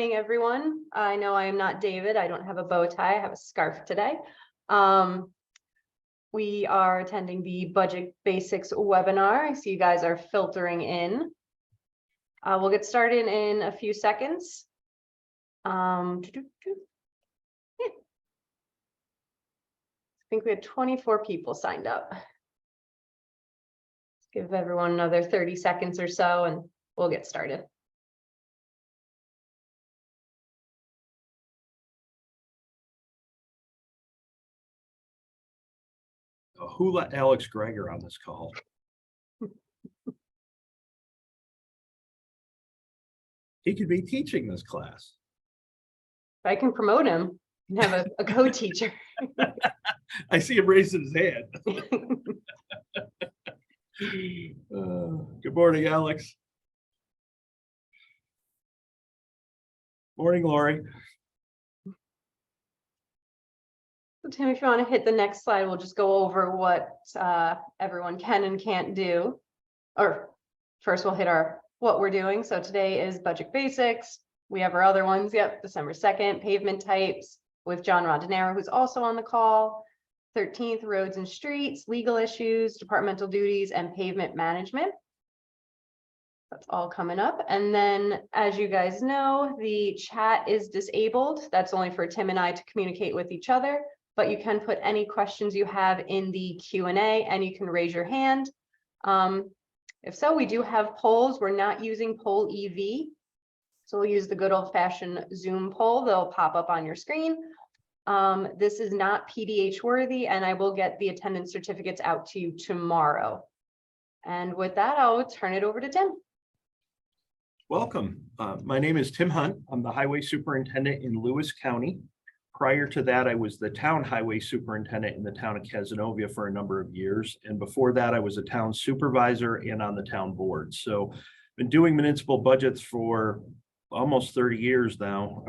Morning, everyone. I know I am not David. I don't have a bow tie. I have a scarf today. We are attending the Budget Basics webinar. I see you guys are filtering in. We'll get started in a few seconds. I think we had 24 people signed up. Let's give everyone another 30 seconds or so and we'll get started. Who let Alex Greger on this call? He could be teaching this class. If I can promote him and have a co-teacher. I see him raising his hand. Good morning, Alex. Morning, Lori. So Tim, if you want to hit the next slide, we'll just go over what everyone can and can't do. Or first we'll hit what we're doing. So today is Budget Basics. We have our other ones. Yep, December 2nd, pavement types with John Rondinero, who's also on the call. 13th, roads and streets, legal issues, departmental duties, and pavement management. That's all coming up. And then, as you guys know, the chat is disabled. That's only for Tim and I to communicate with each other, but you can put any questions you have in the Q&A and you can raise your hand. If so, we do have polls. We're not using poll EV. So we'll use the good old fashioned Zoom poll. They'll pop up on your screen. This is not PDH worthy, and I will get the attendance certificates out to you tomorrow. And with that, I'll turn it over to Tim. Welcome. My name is Tim Hunt. I'm the highway superintendent in Lewis County. Prior to that, I was the town highway superintendent in the town of Cazenovia for a number of years. And before that, I was a town supervisor and on the town board. So I've been doing municipal budgets for almost 30 years now,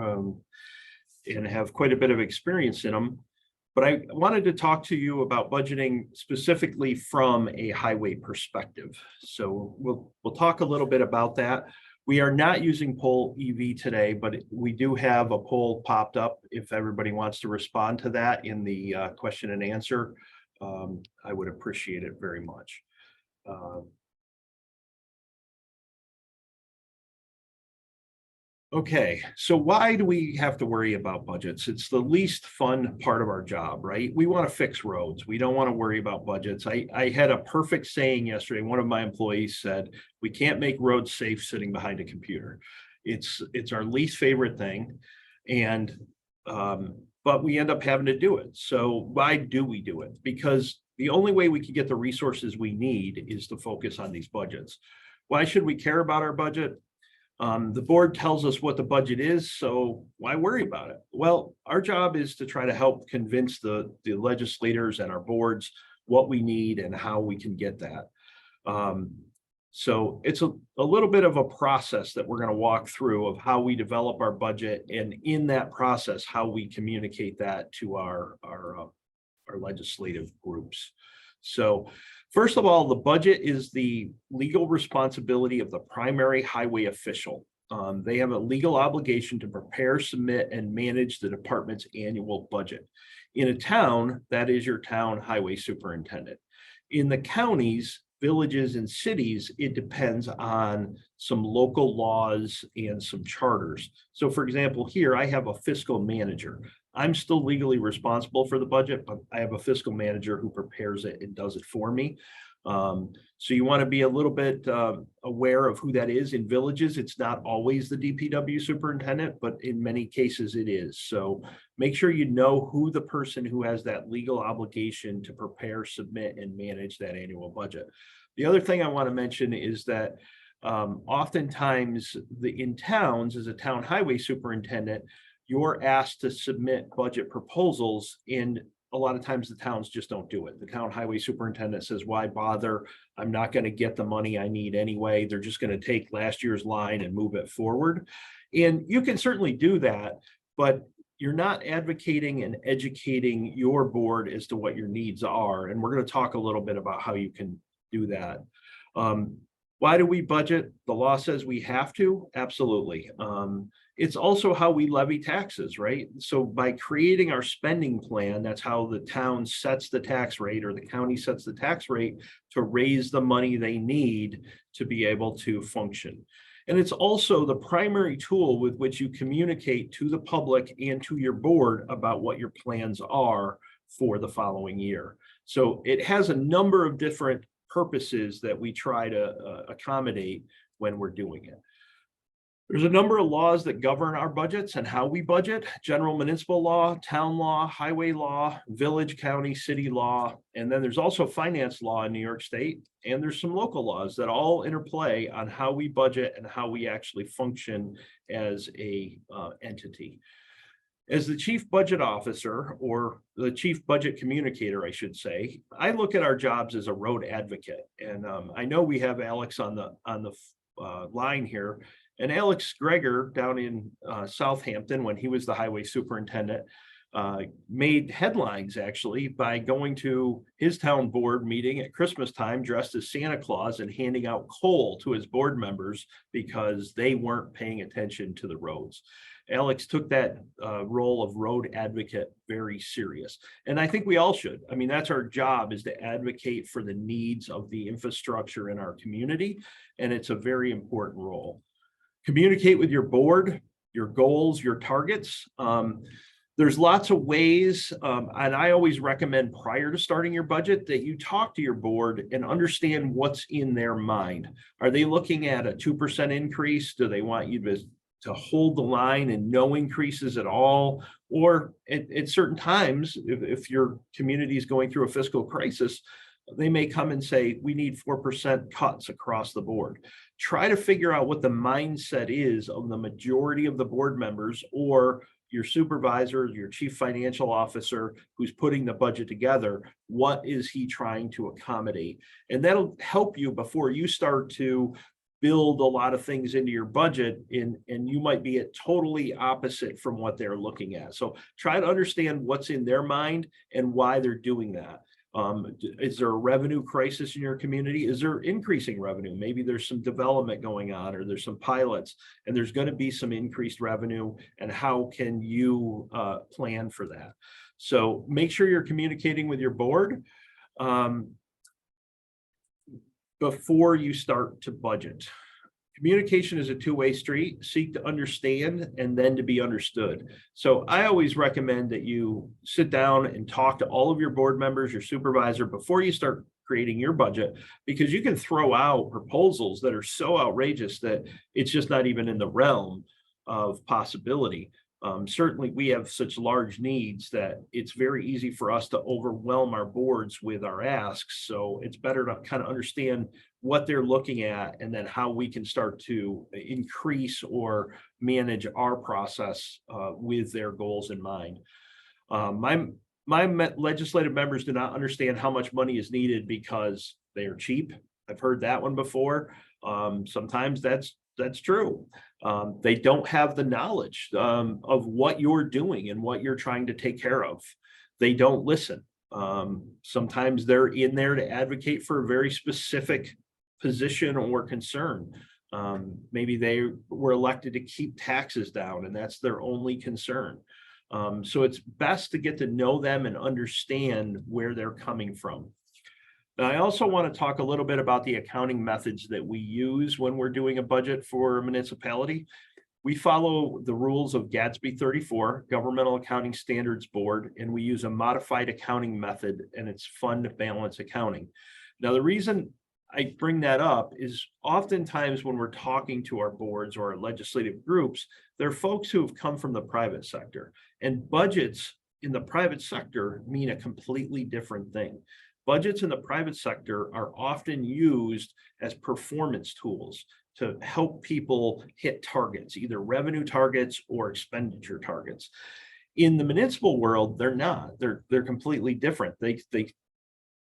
and have quite a bit of experience in them. But I wanted to talk to you about budgeting specifically from a highway perspective. So we'll talk a little bit about that. We are not using poll EV today, but we do have a poll popped up. If everybody wants to respond to that in the question and answer, I would appreciate it very much. Okay, so why do we have to worry about budgets? It's the least fun part of our job, right? We want to fix roads. We don't want to worry about budgets. I had a perfect saying yesterday. One of my employees said, we can't make roads safe sitting behind a computer. It's our least favorite thing. And but we end up having to do it. So why do we do it? Because the only way we can get the resources we need is to focus on these budgets. Why should we care about our budget? The board tells us what the budget is, so why worry about it? Well, our job is to try to help convince the legislators and our boards what we need and how we can get that. So it's a little bit of a process that we're going to walk through of how we develop our budget, and in that process, how we communicate that to our legislative groups. So first of all, the budget is the legal responsibility of the primary highway official. They have a legal obligation to prepare, submit, and manage the department's annual budget. In a town, that is your town highway superintendent. In the counties, villages, and cities, it depends on some local laws and some charters. So for example, here I have a fiscal manager. I'm still legally responsible for the budget, but I have a fiscal manager who prepares it and does it for me. So you want to be a little bit aware of who that is. In villages, it's not always the DPW superintendent, but in many cases it is. So make sure you know who the person who has that legal obligation to prepare, submit, and manage that annual budget. The other thing I want to mention is that oftentimes in towns, as a town highway superintendent, you're asked to submit budget proposals, and a lot of times the towns just don't do it. The town highway superintendent says, why bother? I'm not going to get the money I need anyway. They're just going to take last year's line and move it forward. And you can certainly do that, but you're not advocating and educating your board as to what your needs are. And we're going to talk a little bit about how you can do that. Why do we budget? The law says we have to. Absolutely. It's also how we levy taxes, right? So by creating our spending plan, that's how the town sets the tax rate or the county sets the tax rate to raise the money they need to be able to function. And it's also the primary tool with which you communicate to the public and to your board about what your plans are for the following year. So it has a number of different purposes that we try to accommodate when we're doing it. There's a number of laws that govern our budgets and how we budget: general municipal law, town law, highway law, village, county, city law. And then there's also finance law in New York State. And there's some local laws that all interplay on how we budget and how we actually function as a entity. As the chief budget officer, or the chief budget communicator, I should say, I look at our jobs as a road advocate. And I know we have Alex on the line here. And Alex Greger down in Southampton, when he was the highway superintendent, made headlines actually by going to his town board meeting at Christmas time dressed as Santa Claus and handing out coal to his board members because they weren't paying attention to the roads. Alex took that role of road advocate very serious. And I think we all should. I mean, that's our job, is to advocate for the needs of the infrastructure in our community. And it's a very important role. Communicate with your board, your goals, your targets. There's lots of ways, and I always recommend prior to starting your budget that you talk to your board and understand what's in their mind. Are they looking at a 2% increase? Do they want you to hold the line and no increases at all? Or at certain times, if your community is going through a fiscal crisis, they may come and say, we need 4% cuts across the board. Try to figure out what the mindset is of the majority of the board members, or your supervisor, your chief financial officer who's putting the budget together. What is he trying to accommodate? And that'll help you before you start to build a lot of things into your budget, and you might be at totally opposite from what they're looking at. So try to understand what's in their mind and why they're doing that. Is there a revenue crisis in your community? Is there increasing revenue? Maybe there's some development going on, or there's some pilots, and there's going to be some increased revenue. And how can you plan for that? So make sure you're communicating with your board before you start to budget. Communication is a two-way street. Seek to understand and then to be understood. So I always recommend that you sit down and talk to all of your board members, your supervisor, before you start creating your budget, because you can throw out proposals that are so outrageous that it's just not even in the realm of possibility. Certainly we have such large needs that it's very easy for us to overwhelm our boards with our asks. So it's better to kind of understand what they're looking at, and then how we can start to increase or manage our process with their goals in mind. My legislative members do not understand how much money is needed because they are cheap. I've heard that one before. Sometimes that's true. They don't have the knowledge of what you're doing and what you're trying to take care of. They don't listen. Sometimes they're in there to advocate for a very specific position or concern. Maybe they were elected to keep taxes down, and that's their only concern. So it's best to get to know them and understand where they're coming from. Now, I also want to talk a little bit about the accounting methods that we use when we're doing a budget for a municipality. We follow the rules of Gatsby 34, Governmental Accounting Standards Board, and we use a modified accounting method, and it's fund balance accounting. Now, the reason I bring that up is oftentimes when we're talking to our boards or our legislative groups, they're folks who have come from the private sector, and budgets in the private sector mean a completely different thing. Budgets in the private sector are often used as performance tools to help people hit targets, either revenue targets or expenditure targets. In the municipal world, they're not. They're completely different. They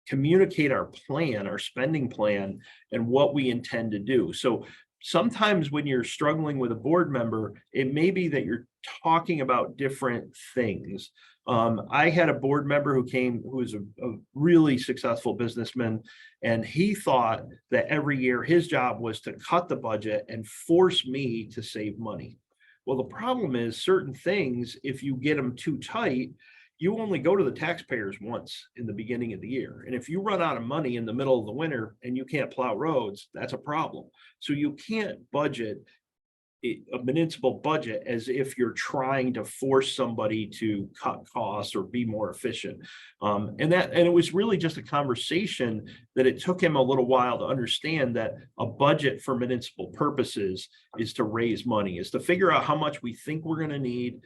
communicate our plan, our spending plan, and what we intend to do. So sometimes when you're struggling with a board member, it may be that you're talking about different things. I had a board member who was a really successful businessman, and he thought that every year his job was to cut the budget and force me to save money. Well, the problem is certain things, if you get them too tight, you only go to the taxpayers once in the beginning of the year. And if you run out of money in the middle of the winter and you can't plow roads, that's a problem. So you can't budget a municipal budget as if you're trying to force somebody to cut costs or be more efficient. And it was really just a conversation that it took him a little while to understand that a budget for municipal purposes is to raise money, is to figure out how much we think we're going to need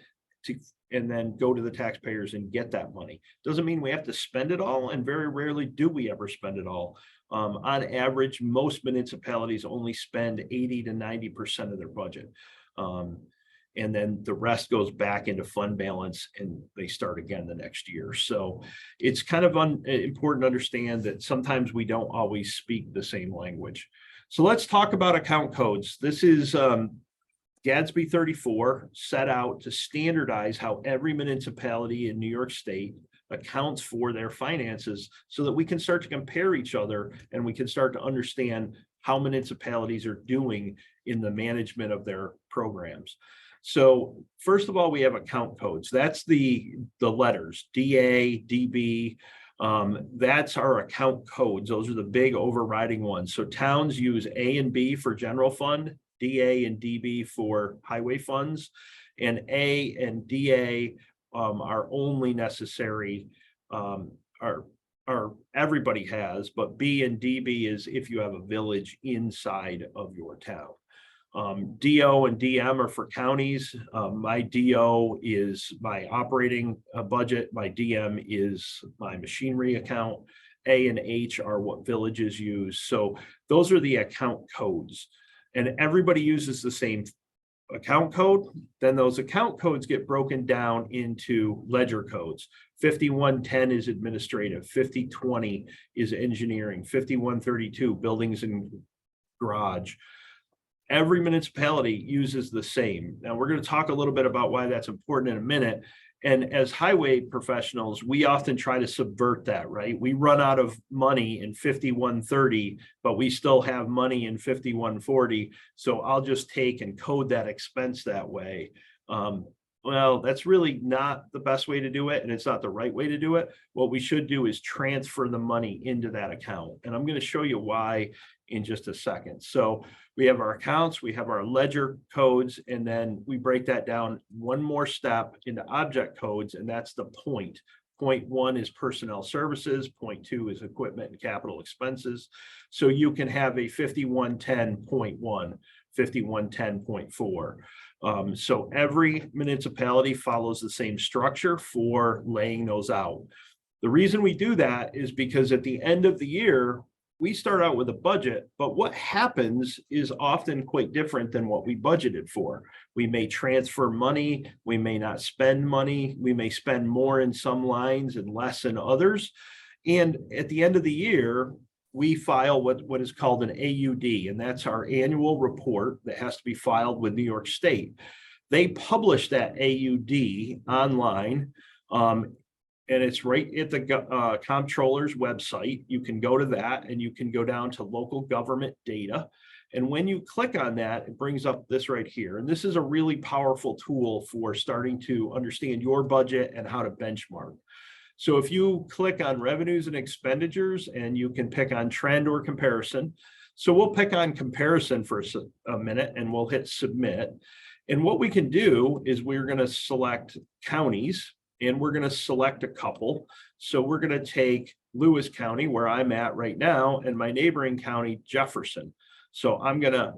to, and then go to the taxpayers and get that money. Doesn't mean we have to spend it all, and very rarely do we ever spend it all. On average, most municipalities only spend 80 to 90% of their budget. And then the rest goes back into fund balance and they start again the next year. So it's kind of important to understand that sometimes we don't always speak the same language. So let's talk about account codes. This is Gadsby 34 set out to standardize how every municipality in New York State accounts for their finances so that we can start to compare each other and we can start to understand how municipalities are doing in the management of their programs. So first of all, we have account codes. That's the letters, DA, DB. That's our account codes. Those are the big overriding ones. So towns use A and B for general fund, DA and DB for highway funds, and A and DA are only necessary, are everybody has, but B and DB is if you have a village inside of your town. DO and DM are for counties. My DO is my operating budget. My DM is my machinery account. A and H are what villages use. So those are the account codes. And everybody uses the same account code. Then those account codes get broken down into ledger codes. 5110 is administrative, 5020 is engineering, 5132 buildings and garage. Every municipality uses the same. Now we're going to talk a little bit about why that's important in a minute. And as highway professionals, we often try to subvert that, right? We run out of money in 5130, but we still have money in 5140. So I'll just take and code that expense that way. Well, that's really not the best way to do it, and it's not the right way to do it. What we should do is transfer the money into that account. And I'm going to show you why in just a second. So we have our accounts, we have our ledger codes, and then we break that down one more step into object codes, and that's the point. Point one is personnel services, point two is equipment and capital expenses. So you can have a 5110.1, 5110.4. So every municipality follows the same structure for laying those out. The reason we do that is because at the end of the year, we start out with a budget, but what happens is often quite different than what we budgeted for. We may transfer money, we may not spend money, we may spend more in some lines and less in others. And at the end of the year, we file what is called an AUD, and that's our annual report that has to be filed with New York State. They publish that AUD online, and it's right at the comptroller's website. You can go to that and you can go down to local government data. And when you click on that, it brings up this right here. And this is a really powerful tool for starting to understand your budget and how to benchmark. So if you click on revenues and expenditures, and you can pick on trend or comparison. So we'll pick on comparison for a minute and we'll hit submit. And what we can do is we're going to select counties, and we're going to select a couple. So we're going to take Lewis County, where I'm at right now, and my neighboring county, Jefferson. So I'm going to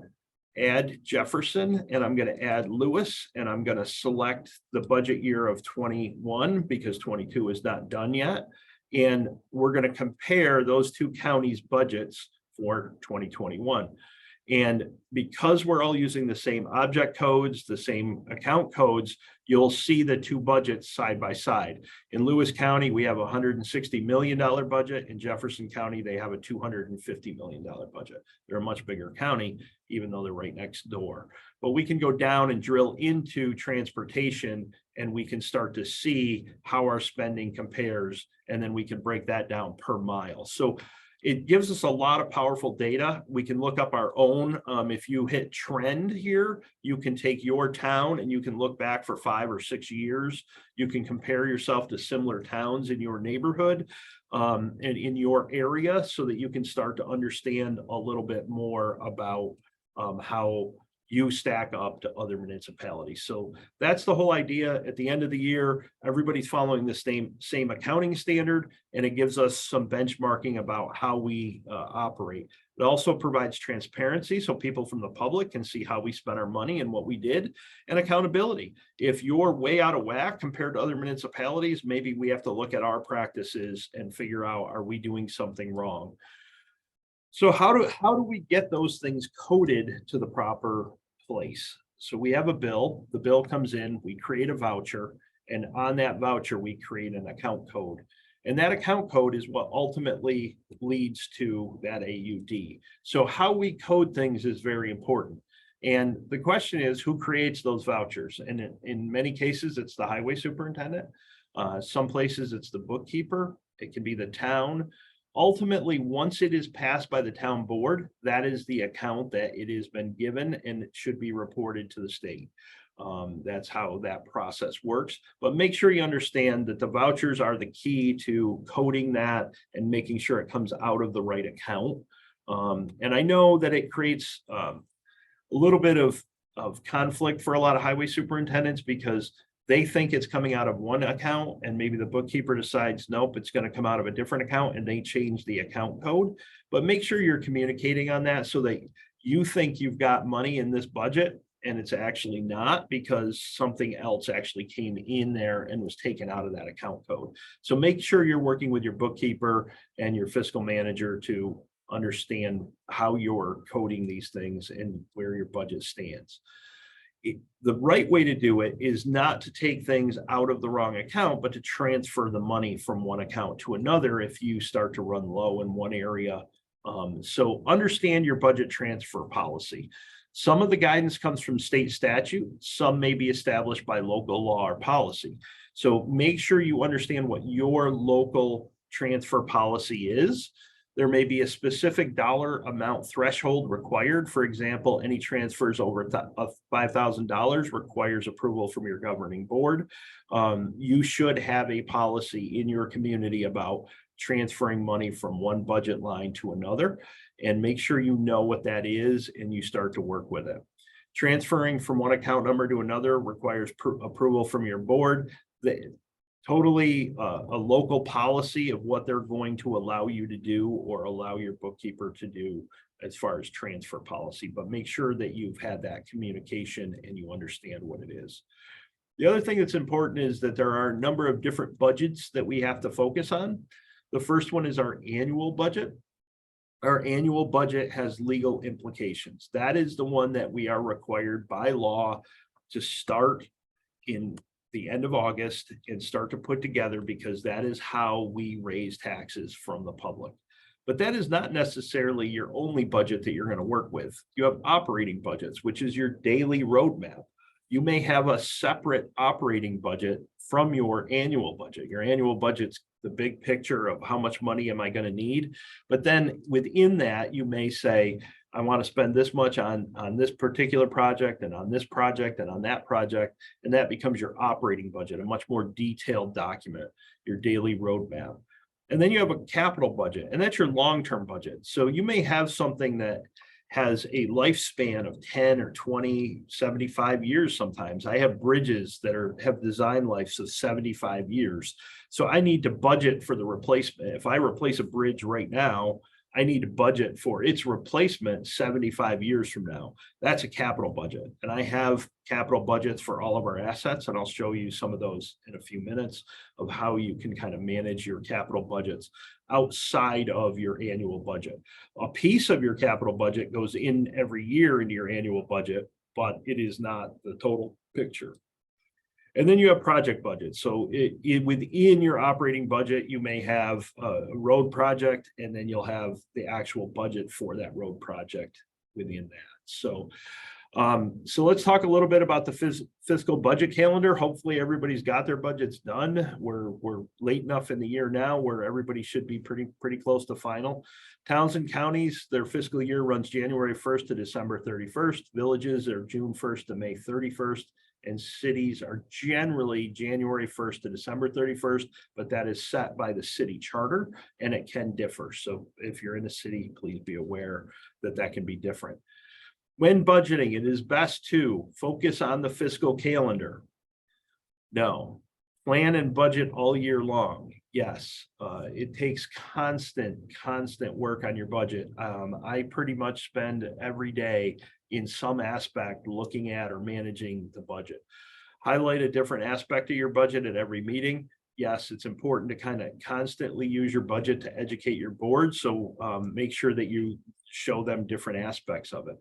add Jefferson, and I'm going to add Lewis, and I'm going to select the budget year of 21 because 22 is not done yet. And we're going to compare those two counties' budgets for 2021. And because we're all using the same object codes, the same account codes, you'll see the two budgets side by side. In Lewis County, we have a $160 million budget. In Jefferson County, they have a $250 million budget. They're a much bigger county, even though they're right next door. But we can go down and drill into transportation, and we can start to see how our spending compares, and then we can break that down per mile. So It gives us a lot of powerful data. We can look up our own. If you hit trend here, you can take your town and you can look back for 5 or 6 years. You can compare yourself to similar towns in your neighborhood and in your area, so that you can start to understand a little bit more about how you stack up to other municipalities. So that's the whole idea. At the end of the year, everybody's following the same accounting standard, and it gives us some benchmarking about how we operate. It also provides transparency, so people from the public can see how we spent our money and what we did, and accountability. If you're way out of whack compared to other municipalities, maybe we have to look at our practices and figure out, are we doing something wrong? So how do we get those things coded to the proper place? So we have a bill, the bill comes in, we create a voucher, and on that voucher, we create an account code. And that account code is what ultimately leads to that AUD. So how we code things is very important. And the question is, who creates those vouchers? And in many cases, it's the highway superintendent. Some places it's the bookkeeper, it can be the town. Ultimately, once it is passed by the town board, that is the account that it has been given, and it should be reported to the state. That's how that process works. But make sure you understand that the vouchers are the key to coding that and making sure it comes out of the right account. And I know that it creates a little bit of conflict for a lot of highway superintendents, because they think it's coming out of one account, and maybe the bookkeeper decides, nope, it's going to come out of a different account, and they change the account code. But make sure you're communicating on that, so that you think you've got money in this budget and it's actually not, because something else actually came in there and was taken out of that account code. So make sure you're working with your bookkeeper and your fiscal manager to understand how you're coding these things and where your budget stands. The right way to do it is not to take things out of the wrong account, but to transfer the money from one account to another if you start to run low in one area. So understand your budget transfer policy. Some of the guidance comes from state statute. Some may be established by local law or policy. So make sure you understand what your local transfer policy is. There may be a specific dollar amount threshold required. For example, any transfers over $5,000 requires approval from your governing board. You should have a policy in your community about transferring money from one budget line to another, and make sure you know what that is and you start to work with it. Transferring from one account number to another requires approval from your board. Totally a local policy of what they're going to allow you to do or allow your bookkeeper to do as far as transfer policy, but make sure that you've had that communication and you understand what it is. The other thing that's important is that there are a number of different budgets that we have to focus on. The first one is our annual budget. Our annual budget has legal implications. That is the one that we are required by law to start in the end of August and start to put together, because that is how we raise taxes from the public. But that is not necessarily your only budget that you're going to work with. You have operating budgets, which is your daily roadmap. You may have a separate operating budget from your annual budget. Your annual budget's the big picture of how much money am I going to need. But then within that, you may say, I want to spend this much on this particular project and on this project and on that project. And that becomes your operating budget, a much more detailed document, your daily roadmap. And then you have a capital budget, and that's your long-term budget. So you may have something that has a lifespan of 10 or 20, 75 years sometimes. I have bridges that have design lives of 75 years. So I need to budget for the replacement. If I replace a bridge right now, I need to budget for its replacement 75 years from now. That's a capital budget. And I have capital budgets for all of our assets, and I'll show you some of those in a few minutes of how you can kind of manage your capital budgets outside of your annual budget. A piece of your capital budget goes in every year into your annual budget, but it is not the total picture. And then you have project budgets. So within your operating budget, you may have a road project, and then you'll have the actual budget for that road project within that. So So let's talk a little bit about the fiscal budget calendar. Hopefully everybody's got their budgets done. We're late enough in the year now where everybody should be pretty close to final. Towns and counties, their fiscal year runs January 1st to December 31st. Villages are June 1st to May 31st. And cities are generally January 1st to December 31st, but that is set by the city charter and it can differ. So if you're in a city, please be aware that that can be different. When budgeting, it is best to focus on the fiscal calendar. No. Plan and budget all year long. Yes. It takes constant work on your budget. I pretty much spend every day in some aspect looking at or managing the budget. Highlight a different aspect of your budget at every meeting. Yes, it's important to kind of constantly use your budget to educate your board. So make sure that you show them different aspects of it.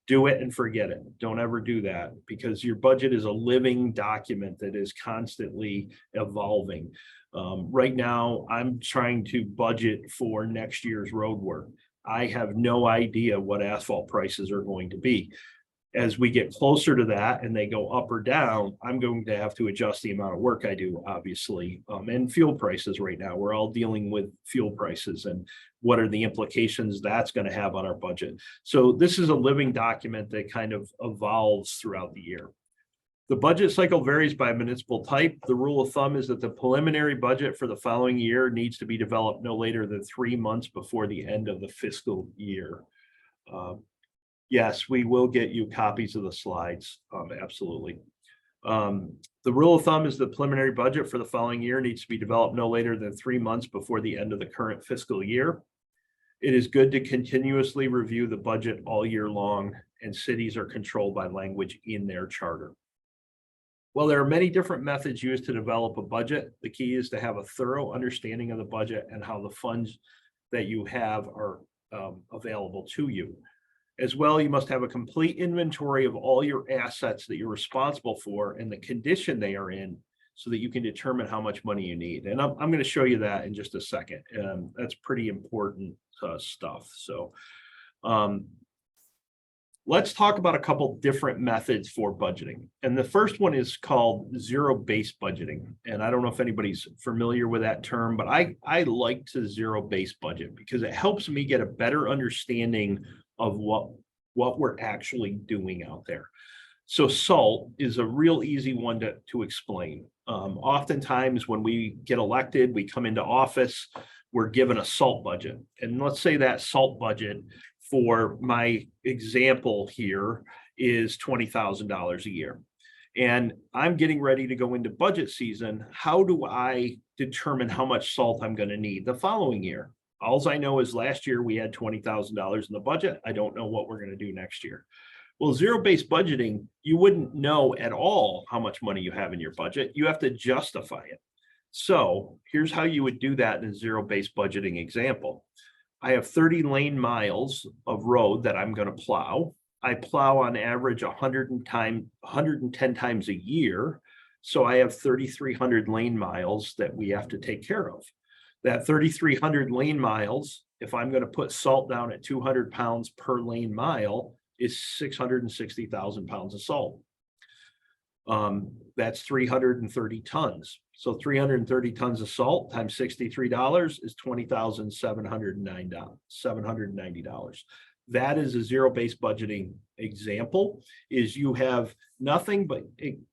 Do it and forget it. Don't ever do that because your budget is a living document that is constantly evolving. Right now, I'm trying to budget for next year's road work. I have no idea what asphalt prices are going to be. As we get closer to that and they go up or down, I'm going to have to adjust the amount of work I do, obviously. And fuel prices right now, we're all dealing with fuel prices and what are the implications that's going to have on our budget. So this is a living document that kind of evolves throughout the year. The budget cycle varies by municipal type. The rule of thumb is that the preliminary budget for the following year needs to be developed no later than 3 months before the end of the fiscal year. Yes, we will get you copies of the slides. Absolutely. The rule of thumb is the preliminary budget for the following year needs to be developed no later than 3 months before the end of the current fiscal year. It is good to continuously review the budget all year long, and cities are controlled by language in their charter. Well, there are many different methods used to develop a budget. The key is to have a thorough understanding of the budget and how the funds that you have are available to you. As well, you must have a complete inventory of all your assets that you're responsible for and the condition they are in so that you can determine how much money you need. And I'm going to show you that in just a second. That's pretty important stuff. So let's talk about a couple different methods for budgeting. And the first one is called zero-based budgeting. And I don't know if anybody's familiar with that term, but I like to zero-based budget because it helps me get a better understanding of what we're actually doing out there. So SALT is a real easy one to explain. Oftentimes when we get elected, we come into office, we're given a SALT budget. And let's say that SALT budget for my example here is $20,000 a year. And I'm getting ready to go into budget season. How do I determine how much SALT I'm going to need the following year? All I know is last year we had $20,000 in the budget. I don't know what we're going to do next year. Well, zero-based budgeting, you wouldn't know at all how much money you have in your budget. You have to justify it. So here's how you would do that in a zero-based budgeting example. I have 30 lane miles of road that I'm going to plow. I plow on average 110 times a year. So I have 3,300 lane miles that we have to take care of. That 3,300 lane miles, if I'm going to put salt down at 200 pounds per lane mile, is 660,000 pounds of salt. That's 330 tons. So 330 tons of salt times $63 is $20,790. That is a zero-based budgeting example. Is you have nothing but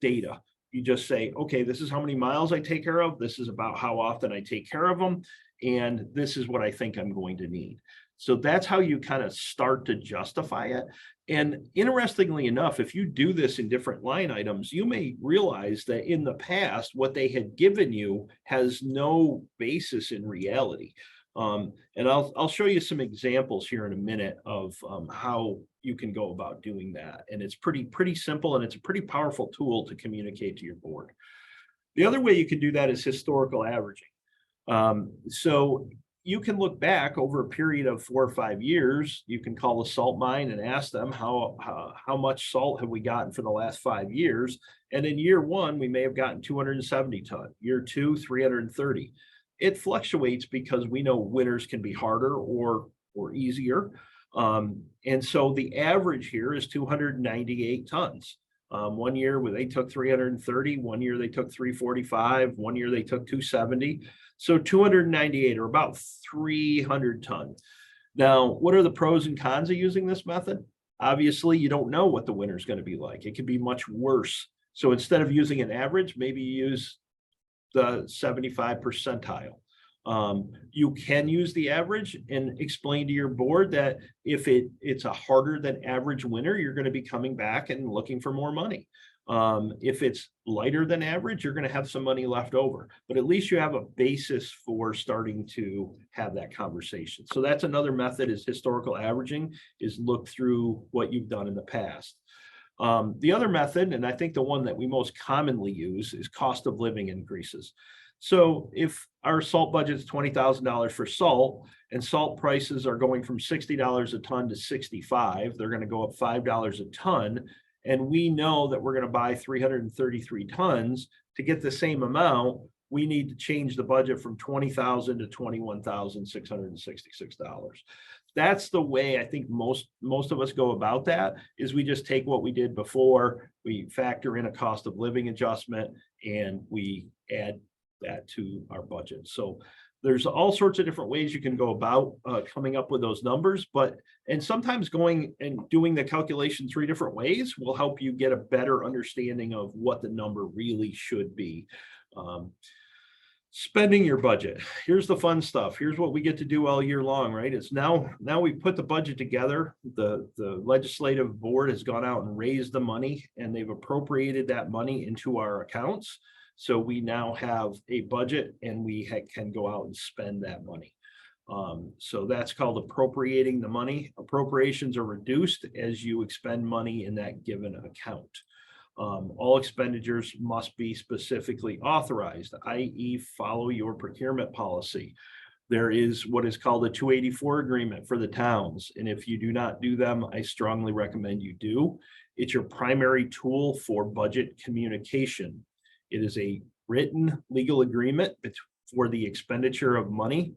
data. You just say, okay, this is how many miles I take care of. This is about how often I take care of them. And this is what I think I'm going to need. So that's how you kind of start to justify it. And interestingly enough, if you do this in different line items, you may realize that in the past, what they had given you has no basis in reality. And I'll show you some examples here in a minute of how you can go about doing that. And it's pretty simple, and it's a pretty powerful tool to communicate to your board. The other way you can do that is historical averaging. So you can look back over a period of 4 or 5 years. You can call the salt mine and ask them how much salt have we gotten for the last 5 years. And in year 1, we may have gotten 270 ton. Year 2, 330. It fluctuates because we know winters can be harder or easier. And so the average here is 298 tons. 1 year where they took 330, 1 year they took 345, 1 year they took 270. So 298 or about 300 tons. Now, what are the pros and cons of using this method? Obviously, you don't know what the winter is going to be like. It could be much worse. So instead of using an average, maybe you use the 75 percentile. You can use the average and explain to your board that if it's a harder than average winter, you're going to be coming back and looking for more money. If it's lighter than average, you're going to have some money left over, but at least you have a basis for starting to have that conversation. So that's another method, is historical averaging, is look through what you've done in the past. The other method, and I think the one that we most commonly use, is cost of living increases. So if our salt budget is $20,000 for salt, and salt prices are going from $60 a ton to $65, they're going to go up $5 a ton. And we know that we're going to buy 333 tons. To get the same amount, we need to change the budget from $20,000 to $21,666. That's the way I think most of us go about that, is we just take what we did before, we factor in a cost of living adjustment, and we add that to our budget. So there's all sorts of different ways you can go about coming up with those numbers, and sometimes going and doing the calculation 3 different ways will help you get a better understanding of what the number really should be. Spending your budget. Here's the fun stuff. Here's what we get to do all year long, right? It's now we put the budget together. The legislative board has gone out and raised the money, and they've appropriated that money into our accounts. So we now have a budget, and we can go out and spend that money. So that's called appropriating the money. Appropriations are reduced as you expend money in that given account. All expenditures must be specifically authorized, i.e., follow your procurement policy. There is what is called a 284 agreement for the towns. And if you do not do them, I strongly recommend you do. It's your primary tool for budget communication. It is a written legal agreement for the expenditure of money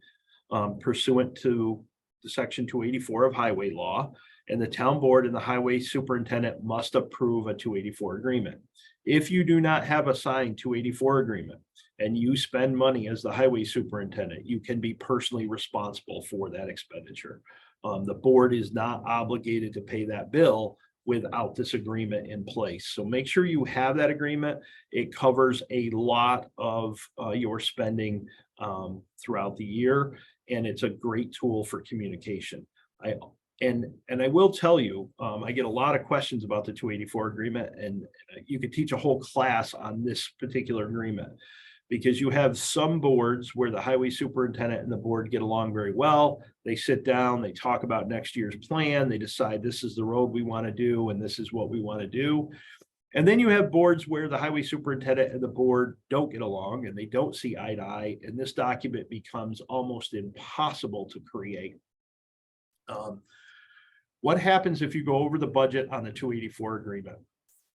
pursuant to the Section 284 of highway law, and the town board and the highway superintendent must approve a 284 agreement. If you do not have a signed 284 agreement and you spend money as the highway superintendent, you can be personally responsible for that expenditure. The board is not obligated to pay that bill without this agreement in place. So make sure you have that agreement. It covers a lot of your spending throughout the year, and it's a great tool for communication. And I will tell you, I get a lot of questions about the 284 agreement, and you could teach a whole class on this particular agreement, because you have some boards where the highway superintendent and the board get along very well. They sit down, they talk about next year's plan, they decide this is the road we want to do, and this is what we want to do. And then you have boards where the highway superintendent and the board don't get along, and they don't see eye to eye, and this document becomes almost impossible to create. What happens if you go over the budget on the 284 agreement?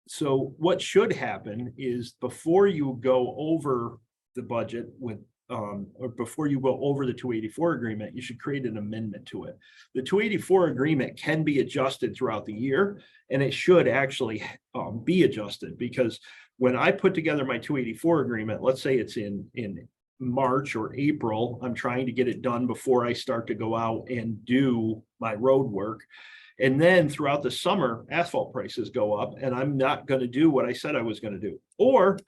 So what should happen is, before you go over the budget with, or before you go over the 284 agreement, you should create an amendment to it. The 284 agreement can be adjusted throughout the year, and it should actually be adjusted, because when I put together my 284 agreement, let's say it's in March or April, I'm trying to get it done before I start to go out and do my road work. And then throughout the summer, asphalt prices go up, and I'm not going to do what I said I was going to do. Or,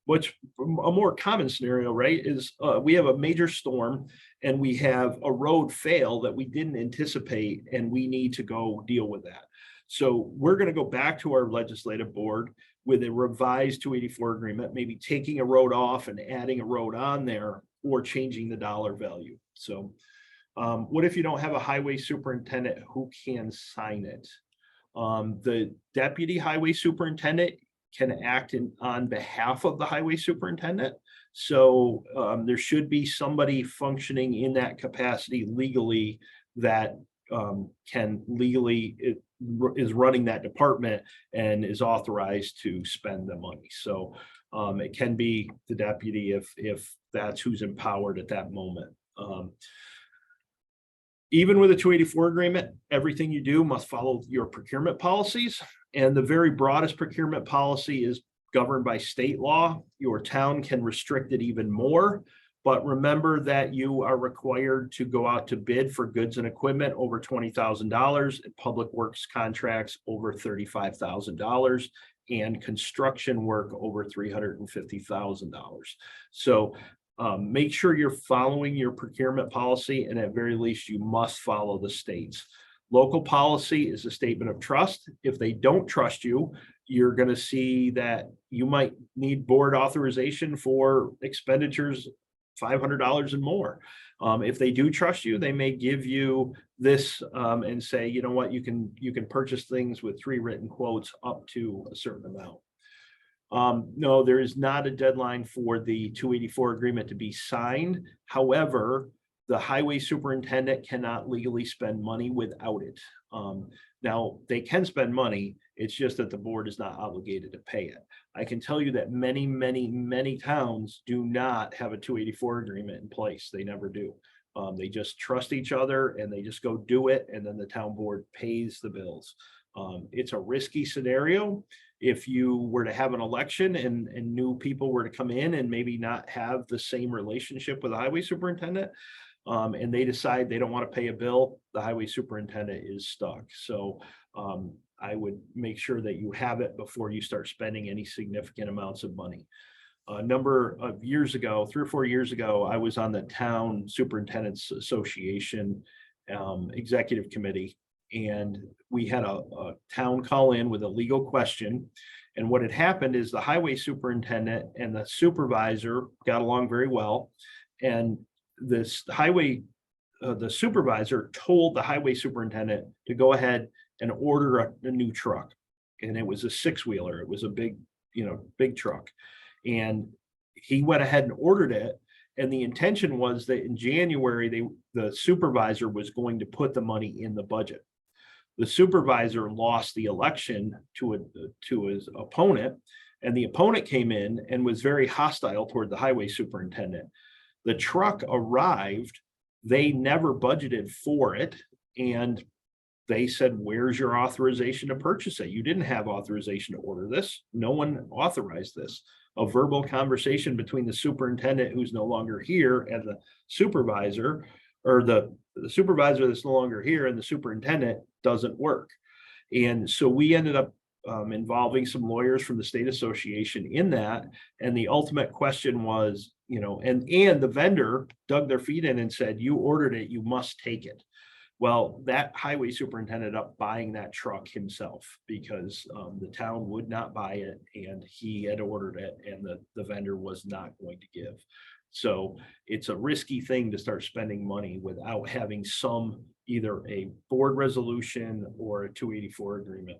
which a more common scenario, right, is we have a major storm and we have a road fail that we didn't anticipate, and we need to go deal with that. So we're going to go back to our legislative board with a revised 284 agreement, maybe taking a road off and adding a road on there, or changing the dollar value. So what if you don't have a highway superintendent who can sign it? The deputy highway superintendent can act on behalf of the highway superintendent. So there should be somebody functioning in that capacity legally that can legally is running that department and is authorized to spend the money. So it can be the deputy if that's who's empowered at that moment. Even with a 284 agreement, everything you do must follow your procurement policies. And the very broadest procurement policy is governed by state law. Your town can restrict it even more. But remember that you are required to go out to bid for goods and equipment over $20,000, and public works contracts over $35,000, and construction work over $350,000. So make sure you're following your procurement policy, and at very least, you must follow the state's. Local policy is a statement of trust. If they don't trust you, you're going to see that you might need board authorization for expenditures $500 and more. If they do trust you, they may give you this and say, you know what, you can purchase things with 3 written quotes up to a certain amount. No, there is not a deadline for the 284 agreement to be signed. However, the highway superintendent cannot legally spend money without it. Now, they can spend money. It's just that the board is not obligated to pay it. I can tell you that many, many, many towns do not have a 284 agreement in place. They never do. They just trust each other and they just go do it. And then the town board pays the bills. It's a risky scenario. If you were to have an election and new people were to come in and maybe not have the same relationship with the highway superintendent, and they decide they don't want to pay a bill, the highway superintendent is stuck. So I would make sure that you have it before you start spending any significant amounts of money. A number of years ago, 3 or 4 years ago, I was on the Town Superintendents Association executive committee, and we had a town call in with a legal question. And what had happened is the highway superintendent and the supervisor got along very well. And this the supervisor told the highway superintendent to go ahead and order a new truck. And it was a 6-wheeler. It was a big truck. And he went ahead and ordered it. And the intention was that in January, the supervisor was going to put the money in the budget. The supervisor lost the election to his opponent, and the opponent came in and was very hostile toward the highway superintendent. The truck arrived, they never budgeted for it, and they said, where's your authorization to purchase it? You didn't have authorization to order this. No one authorized this. A verbal conversation between the superintendent, who's no longer here, and the supervisor, or the supervisor that's no longer here, and the superintendent doesn't work. And so we ended up involving some lawyers from the state association in that. And the ultimate question was, and the vendor dug their feet in and said, you ordered it, you must take it. Well, that highway superintendent ended up buying that truck himself because the town would not buy it, and he had ordered it, and the vendor was not going to give. So it's a risky thing to start spending money without having either a board resolution or a 284 agreement.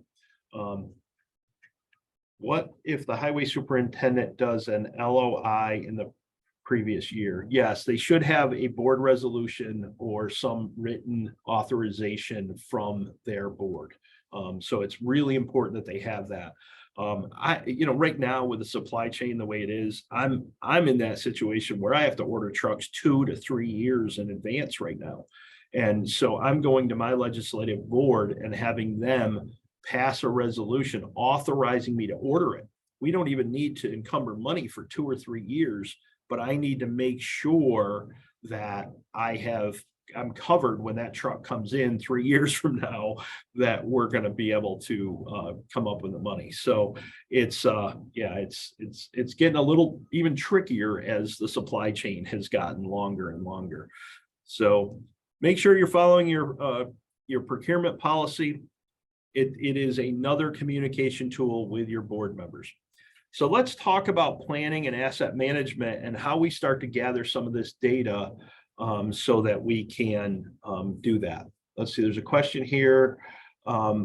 What if the highway superintendent does an LOI in the previous year? Yes, they should have a board resolution or some written authorization from their board. So it's really important that they have that. Right now with the supply chain the way it is, I'm in that situation where I have to order trucks 2 to 3 years in advance right now. And so I'm going to my legislative board and having them pass a resolution authorizing me to order it. We don't even need to encumber money for 2 or 3 years, but I need to make sure that I'm covered when that truck comes in 3 years from now, that we're going to be able to come up with the money. So it's getting a little even trickier as the supply chain has gotten longer and longer. So make sure you're following your procurement policy. It is another communication tool with your board members. So let's talk about planning and asset management and how we start to gather some of this data so that we can do that. Let's see, there's a question here.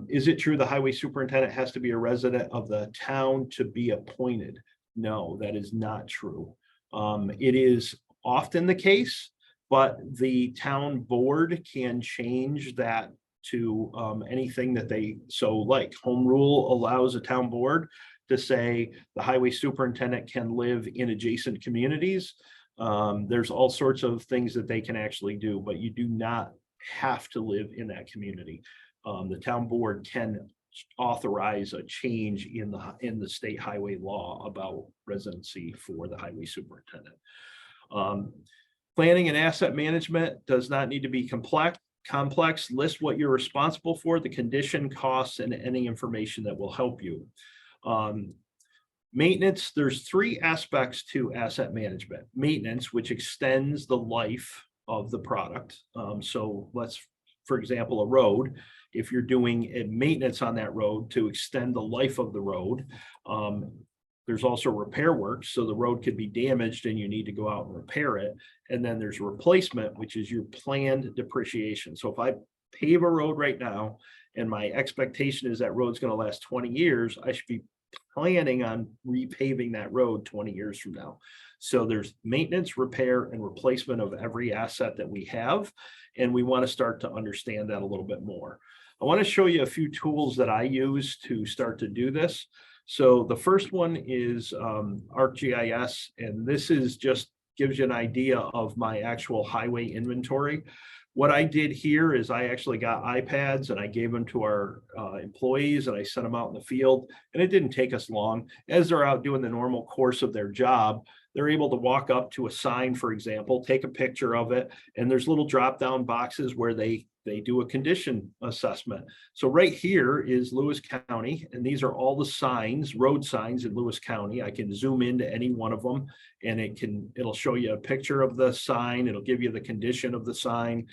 Is it true the highway superintendent has to be a resident of the town to be appointed? No, that is not true. It is often the case, but the town board can change that to anything that they so like. Home rule allows a town board to say the highway superintendent can live in adjacent communities. There's all sorts of things that they can actually do, but you do not have to live in that community. The town board can authorize a change in the state highway law about residency for the highway superintendent. Planning and asset management does not need to be complex. List what you're responsible for, the condition, costs, and any information that will help you. Maintenance, there's three aspects to asset management. Maintenance, which extends the life of the product. So let's, for example, a road, if you're doing a maintenance on that road to extend the life of the road, there's also repair work. So the road could be damaged and you need to go out and repair it. And then there's replacement, which is your planned depreciation. So if I pave a road right now and my expectation is that road's going to last 20 years, I should be planning on repaving that road 20 years from now. So there's maintenance, repair, and replacement of every asset that we have. And we want to start to understand that a little bit more. I want to show you a few tools that I use to start to do this. So the first one is ArcGIS, and this is just gives you an idea of my actual highway inventory. What I did here is I actually got iPads and I gave them to our employees and I sent them out in the field, and it didn't take us long. As they're out doing the normal course of their job, they're able to walk up to a sign, for example, take a picture of it, and there's little drop-down boxes where they do a condition assessment. So right here is Lewis County, and these are all the signs, road signs in Lewis County. I can zoom into any one of them, and it'll show you a picture of the sign. It'll give you the condition of the sign.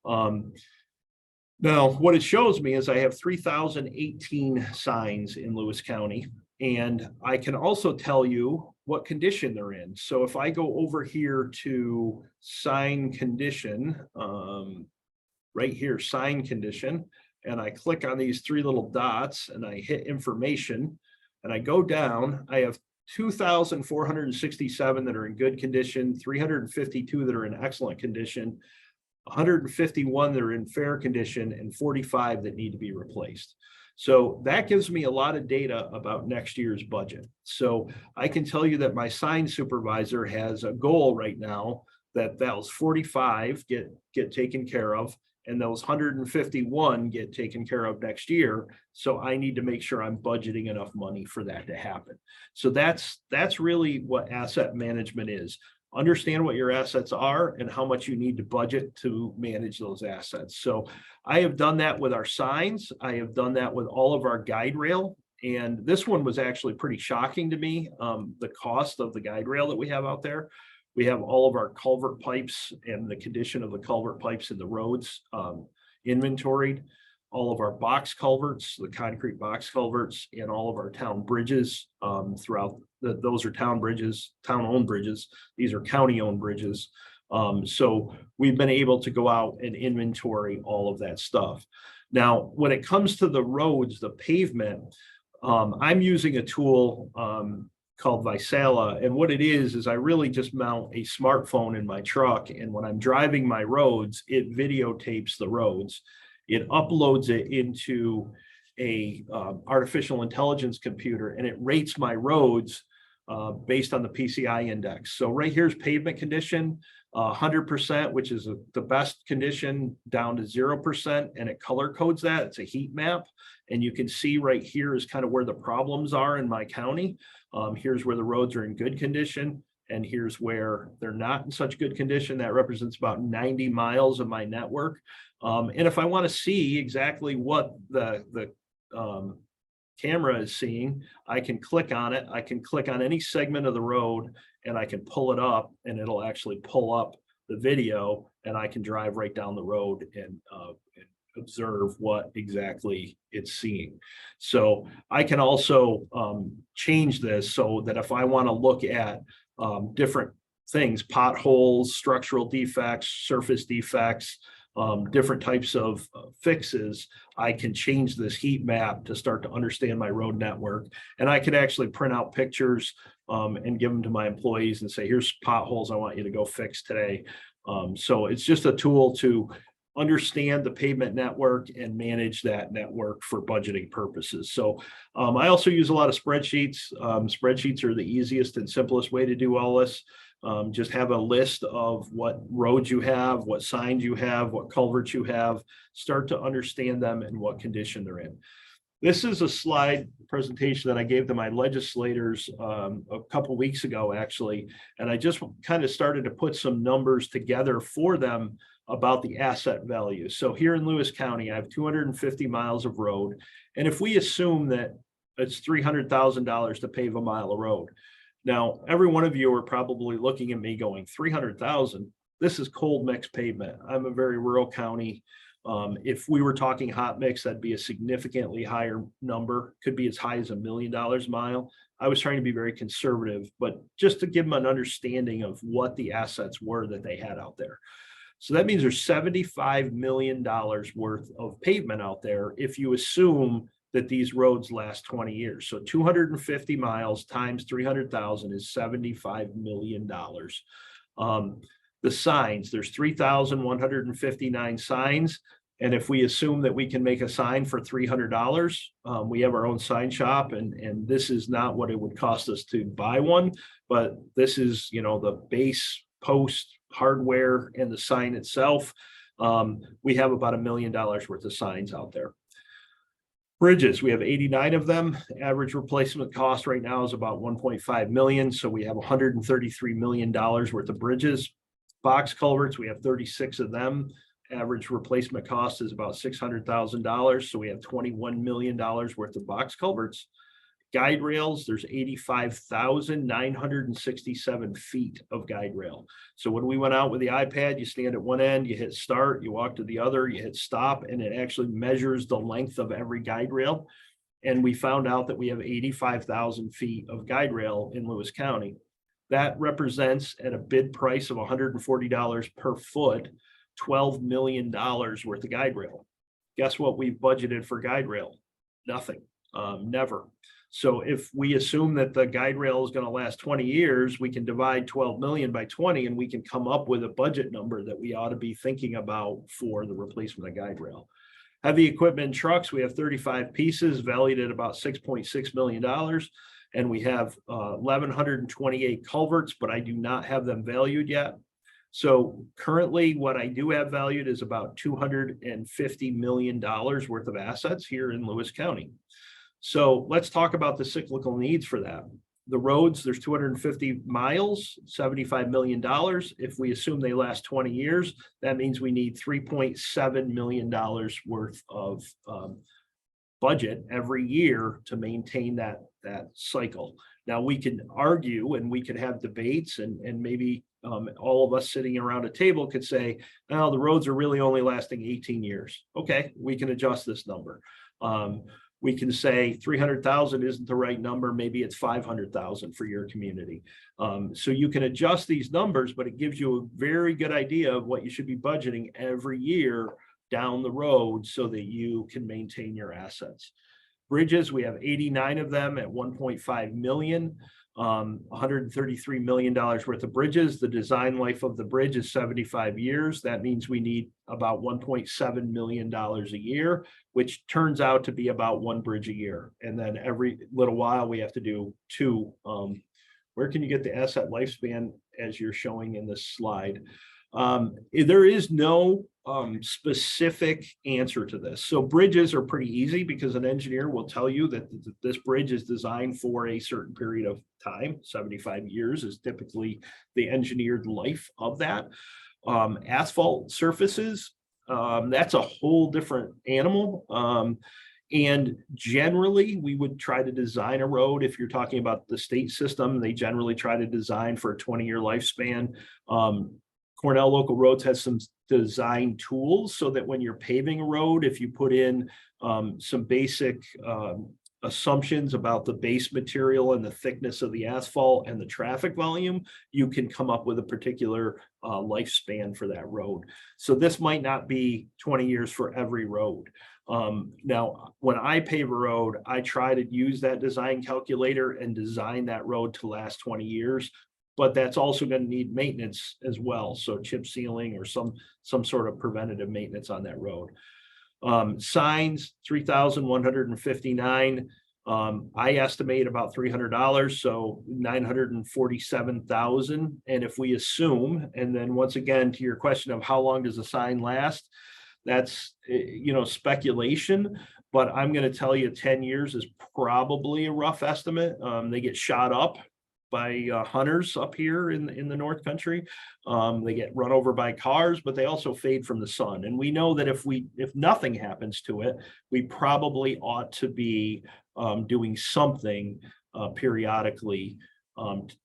Now, what it shows me is I have 3,018 signs in Lewis County, and I can also tell you what condition they're in. So if I go over here to sign condition, right here, sign condition, and I click on these three little dots and I hit information and I go down, I have 2,467 that are in good condition, 352 that are in excellent condition, 151 that are in fair condition, and 45 that need to be replaced. So that gives me a lot of data about next year's budget. So I can tell you that my sign supervisor has a goal right now that those 45 get taken care of, and those 151 get taken care of next year. So I need to make sure I'm budgeting enough money for that to happen. So that's really what asset management is. Understand what your assets are and how much you need to budget to manage those assets. So I have done that with our signs. I have done that with all of our guide rail. And this one was actually pretty shocking to me, the cost of the guide rail that we have out there. We have all of our culvert pipes and the condition of the culvert pipes in the roads inventoried, all of our box culverts, the concrete box culverts, and all of our town bridges throughout. Those are town bridges, town-owned bridges. These are county-owned bridges. So we've been able to go out and inventory all of that stuff. Now, when it comes to the roads, the pavement, I'm using a tool called Visala. And what it is I really just mount a smartphone in my truck. And when I'm driving my roads, it videotapes the roads. It uploads it into a artificial intelligence computer, and it rates my roads based on the PCI index. So right here's pavement condition, 100%, which is the best condition, down to 0%, and it color codes that. It's a heat map, and you can see right here is kind of where the problems are in my county. Here's where the roads are in good condition, and here's where they're not in such good condition. That represents about 90 miles of my network. And if I want to see exactly what the camera is seeing, I can click on it. I can click on any segment of the road and I can pull it up, and it'll actually pull up the video, and I can drive right down the road and observe what exactly it's seeing. So I can also change this so that if I want to look at different things, potholes, structural defects, surface defects, different types of fixes, I can change this heat map to start to understand my road network. And I could actually print out pictures and give them to my employees and say, here's potholes I want you to go fix today. So it's just a tool to understand the pavement network and manage that network for budgeting purposes. So I also use a lot of spreadsheets. Spreadsheets are the easiest and simplest way to do all this. Just have a list of what roads you have, what signs you have, what culverts you have, start to understand them and what condition they're in. This is a slide presentation that I gave to my legislators a couple weeks ago, actually, and I just kind of started to put some numbers together for them about the asset value. So here in Lewis County, I have 250 miles of road, and if we assume that it's $300,000 to pave a mile of road, now every one of you are probably looking at me going, 300,000. This is cold mix pavement. I'm a very rural county. If we were talking hot mix, that'd be a significantly higher number, could be as high as $1 million a mile. I was trying to be very conservative, but just to give them an understanding of what the assets were that they had out there. So that means there's $75 million worth of pavement out there if you assume that these roads last 20 years. So 250 miles times 300,000 is $75 million. The signs, there's 3,159 signs. And if we assume that we can make a sign for $300, we have our own sign shop, and this is not what it would cost us to buy one, but this is, you know, the base post hardware and the sign itself. We have about $1 million worth of signs out there. Bridges, we have 89 of them. Average replacement cost right now is about 1.5 million. So we have $133 million worth of bridges. Box culverts, we have 36 of them. Average replacement cost is about $600,000. So we have $21 million worth of box culverts. Guide rails, there's 85,967 feet of guide rail. So when we went out with the iPad, you stand at one end, you hit start, you walk to the other, you hit stop, and it actually measures the length of every guide rail. And we found out that we have 85,000 feet of guide rail in Lewis County. That represents, at a bid price of $140 per foot, $12 million worth of guide rail. Guess what we've budgeted for guide rail? Nothing, never. So if we assume that the guide rail is going to last 20 years, we can divide 12 million by 20 and we can come up with a budget number that we ought to be thinking about for the replacement of guide rail. Heavy equipment trucks, we have 35 pieces valued at about $6.6 million. And we have 1,128 culverts, but I do not have them valued yet. So currently what I do have valued is about $250 million worth of assets here in Lewis County. So let's talk about the cyclical needs for that. The roads, there's 250 miles, $75 million. If we assume they last 20 years, that means we need $3.7 million worth of budget every year to maintain that cycle. Now we can argue and we could have debates and maybe all of us sitting around a table could say, well, the roads are really only lasting 18 years. Okay, we can adjust this number. We can say 300,000 isn't the right number. Maybe it's 500,000 for your community. So you can adjust these numbers, but it gives you a very good idea of what you should be budgeting every year down the road so that you can maintain your assets. Bridges, we have 89 of them at 1.5 million, $133 million worth of bridges. The design life of the bridge is 75 years. That means we need about $1.7 million a year, which turns out to be about one bridge a year. And then every little while we have to do two. Where can you get the asset lifespan as you're showing in this slide? There is no specific answer to this. So bridges are pretty easy because an engineer will tell you that this bridge is designed for a certain period of time. 75 years is typically the engineered life of that. Asphalt surfaces, that's a whole different animal. And generally, we would try to design a road. If you're talking about the state system, they generally try to design for a 20-year lifespan. Cornell Local Roads has some design tools so that when you're paving a road, if you put in some basic assumptions about the base material and the thickness of the asphalt and the traffic volume, you can come up with a particular lifespan for that road. So this might not be 20 years for every road. Now, when I pave a road, I try to use that design calculator and design that road to last 20 years. but that's also going to need maintenance as well. So chip sealing or some sort of preventative maintenance on that road. Signs, 3,159. I estimate about $300, so 947,000. And if we assume, and then once again, to your question of how long does a sign last, that's, speculation, but I'm going to tell you 10 years is probably a rough estimate. They get shot up by hunters up here in the North Country. They get run over by cars, but they also fade from the sun. And we know that if nothing happens to it, we probably ought to be doing something periodically,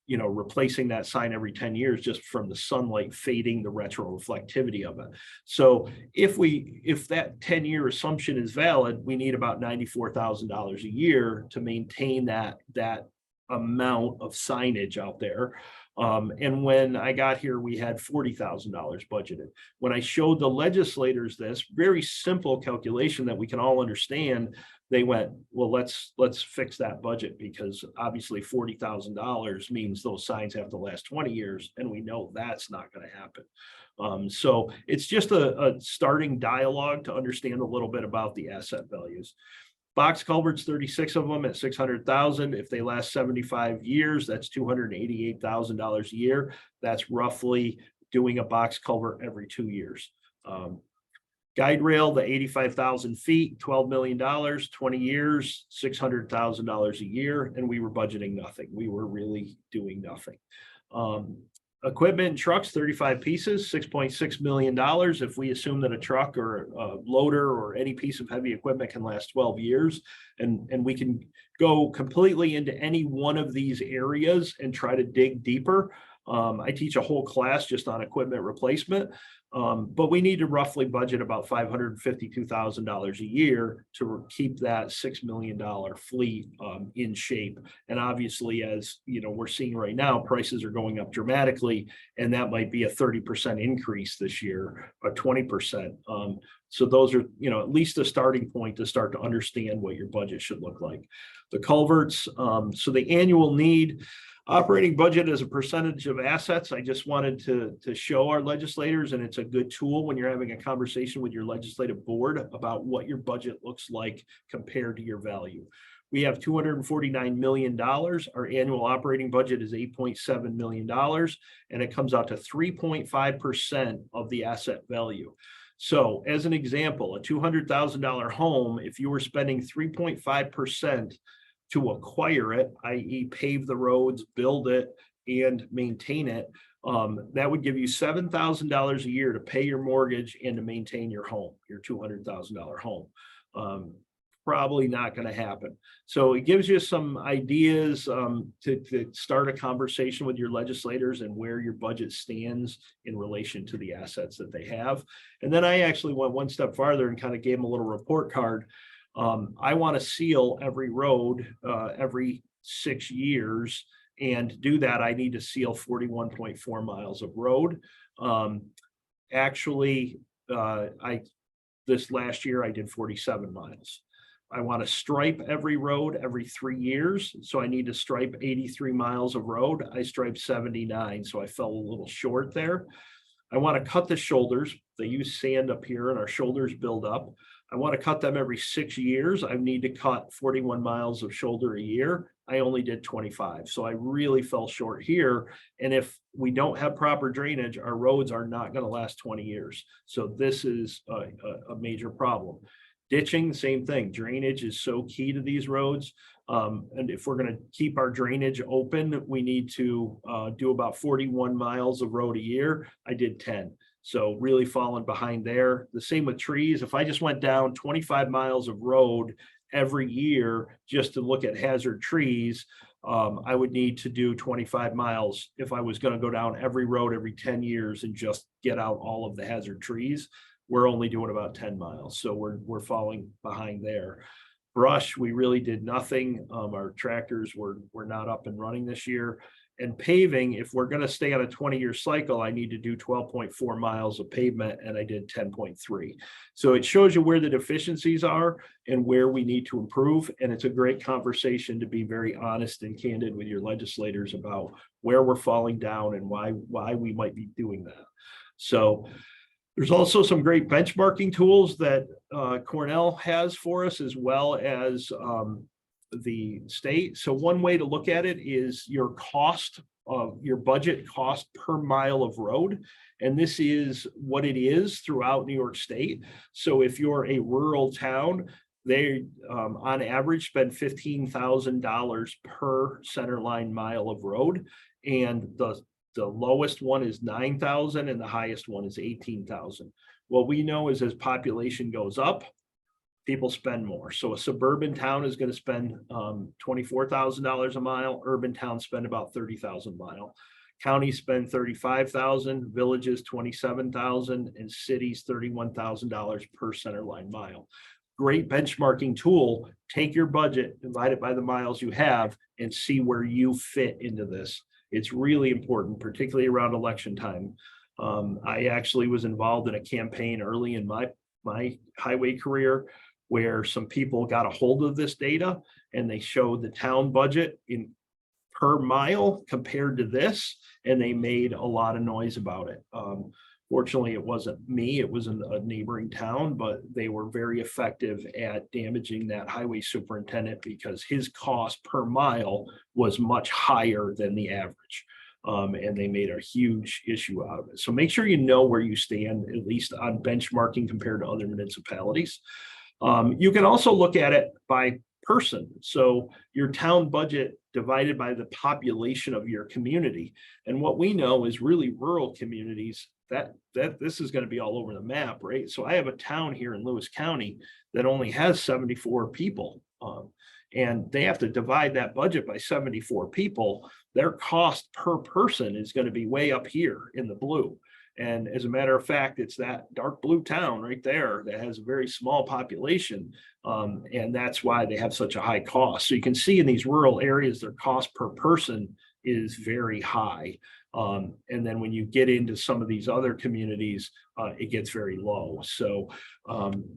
replacing that sign every 10 years just from the sunlight fading the retroreflectivity of it. So if that 10-year assumption is valid, we need about $94,000 a year to maintain that amount of signage out there. And when I got here, we had $40,000 budgeted. When I showed the legislators this very simple calculation that we can all understand, they went, well, let's fix that budget, because obviously $40,000 means those signs have to last 20 years. And we know that's not going to happen. So it's just a starting dialogue to understand a little bit about the asset values. Box culverts, 36 of them at 600,000. If they last 75 years, that's $288,000 a year. That's roughly doing a box culvert every 2 years. Guide rail, the 85,000 feet, $12 million, 20 years, $600,000 a year, and we were budgeting nothing. We were really doing nothing. Equipment and trucks, 35 pieces, $6.6 million. If we assume that a truck or a loader or any piece of heavy equipment can last 12 years, and we can go completely into any one of these areas and try to dig deeper. I teach a whole class just on equipment replacement, but we need to roughly budget about $552,000 a year to keep that $6 million fleet in shape. And obviously, as we're seeing right now, prices are going up dramatically, and that might be a 30% increase this year, or 20%. So those are, at least a starting point to start to understand what your budget should look like. The culverts, so the annual need. Operating budget as a percentage of assets, I just wanted to show our legislators, and it's a good tool when you're having a conversation with your legislative board about what your budget looks like compared to your value. We have $249 million. Our annual operating budget is $8.7 million, and it comes out to 3.5% of the asset value. So as an example, a $200,000 home, if you were spending 3.5% to acquire it, i.e. pave the roads, build it, and maintain it, that would give you $7,000 a year to pay your mortgage and to maintain your home, your $200,000 home. Probably not going to happen. So it gives you some ideas to start a conversation with your legislators and where your budget stands in relation to the assets that they have. And then I actually went one step farther and kind of gave them a little report card. I want to seal every road every 6 years, and do that, I need to seal 41.4 miles of road. This last year I did 47 miles. I want to stripe every road every 3 years, so I need to stripe 83 miles of road. I striped 79, so I fell a little short there. I want to cut the shoulders. They use sand up here, and our shoulders build up. I want to cut them every 6 years. I need to cut 41 miles of shoulder a year. I only did 25. So I really fell short here. And if we don't have proper drainage, our roads are not going to last 20 years. So this is a major problem. Ditching, same thing. Drainage is so key to these roads. And if we're going to keep our drainage open, we need to do about 41 miles of road a year. I did 10. So really falling behind there. The same with trees. If I just went down 25 miles of road every year just to look at hazard trees, I would need to do 25 miles if I was going to go down every road every 10 years and just get out all of the hazard trees. We're only doing about 10 miles. So we're falling behind there. Brush, we really did nothing. Our tractors were not up and running this year. And paving, if we're going to stay on a 20-year cycle, I need to do 12.4 miles of pavement, and I did 10.3. So it shows you where the deficiencies are and where we need to improve. And it's a great conversation to be very honest and candid with your legislators about where we're falling down and why we might be doing that. So there's also some great benchmarking tools that Cornell has for us, as well as the state. So one way to look at it is your cost of your budget cost per mile of road. And this is what it is throughout New York State. So if you're a rural town, they on average spend $15,000 per center line mile of road. And the lowest one is 9,000 and the highest one is 18,000. What we know is as population goes up, people spend more. So a suburban town is going to spend $24,000 a mile. Urban towns spend about 30,000 a mile. Counties spend 35,000, villages 27,000, and cities $31,000 per center line mile. Great benchmarking tool. Take your budget, divide it by the miles you have, and see where you fit into this. It's really important, particularly around election time. I actually was involved in a campaign early in my highway career where some people got a hold of this data and they showed the town budget in per mile compared to this, and they made a lot of noise about it. Fortunately, it wasn't me, it was in a neighboring town, but they were very effective at damaging that highway superintendent because his cost per mile was much higher than the average. And they made a huge issue out of it. So make sure you know where you stand, at least on benchmarking compared to other municipalities. You can also look at it by person. So your town budget divided by the population of your community. And what we know is really rural communities that this is going to be all over the map, right? So I have a town here in Lewis County that only has 74 people. And they have to divide that budget by 74 people. Their cost per person is going to be way up here in the blue. And as a matter of fact, it's that dark blue town right there that has a very small population. And that's why they have such a high cost. So you can see in these rural areas, their cost per person is very high. And then when you get into some of these other communities, it gets very low. So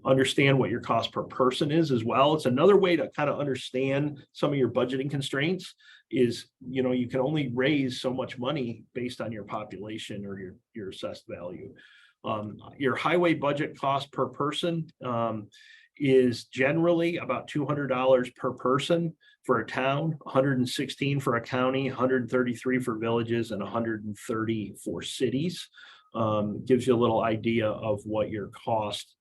understand what your cost per person is as well. It's another way to kind of understand some of your budgeting constraints is, you know, you can only raise so much money based on your population or your assessed value. Your highway budget cost per person is generally about $200 per person for a town, 116 for a county, 133 for villages, and 130 for cities. Gives you a little idea of what your cost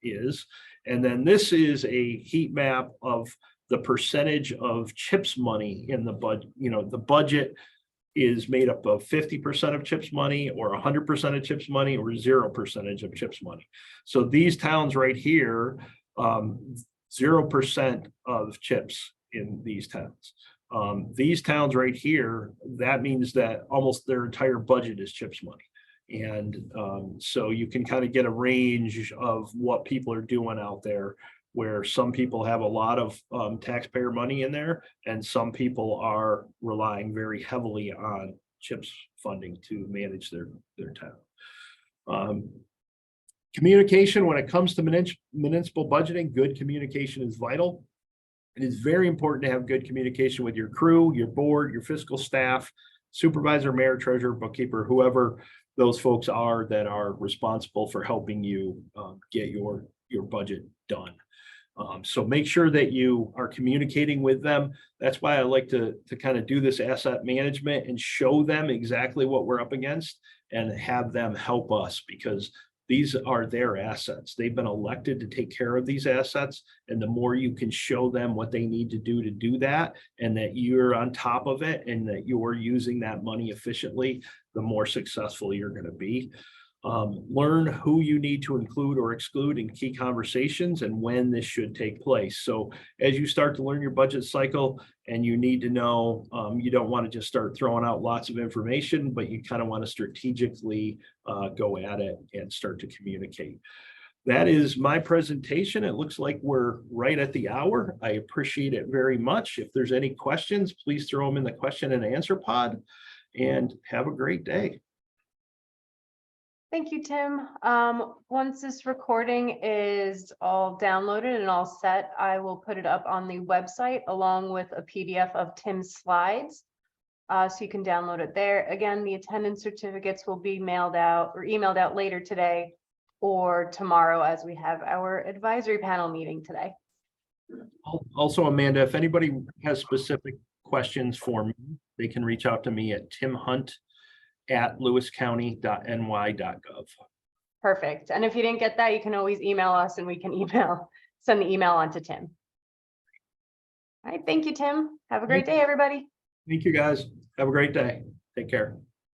is. And then this is a heat map of the percentage of CHIPS money in the budget. You know, the budget is made up of 50% of CHIPS money or 100% of CHIPS money or 0% of CHIPS money. So these towns right here, 0% of CHIPS in these towns. These towns right here, that means that almost their entire budget is CHIPS money. And so you can kind of get a range of what people are doing out there, where some people have a lot of taxpayer money in there, and some people are relying very heavily on CHIPS funding to manage their town. Communication, when it comes to municipal budgeting, good communication is vital. It is very important to have good communication with your crew, your board, your fiscal staff, supervisor, mayor, treasurer, bookkeeper, whoever those folks are that are responsible for helping you get your budget done. So make sure that you are communicating with them. That's why I like to kind of do this asset management and show them exactly what we're up against and have them help us, because these are their assets. They've been elected to take care of these assets. And the more you can show them what they need to do that, and that you're on top of it and that you're using that money efficiently, the more successful you're going to be. Learn who you need to include or exclude in key conversations and when this should take place. So as you start to learn your budget cycle, and you need to know, you don't want to just start throwing out lots of information, but you kind of want to strategically go at it and start to communicate. That is my presentation. It looks like we're right at the hour. I appreciate it very much. If there's any questions, please throw them in the question and answer pod, and have a great day. Thank you, Tim. Once this recording is all downloaded and all set, I will put it up on the website along with a PDF of Tim's slides. So you can download it there. Again, the attendance certificates will be mailed out or emailed out later today or tomorrow, as we have our advisory panel meeting today. Also, Amanda, if anybody has specific questions for me, they can reach out to me at timhunt@lewiscounty.ny.gov. Perfect. And if you didn't get that, you can always email us and we can send the email on to Tim. All right. Thank you, Tim. Have a great day, everybody. Thank you, guys. Have a great day. Take care.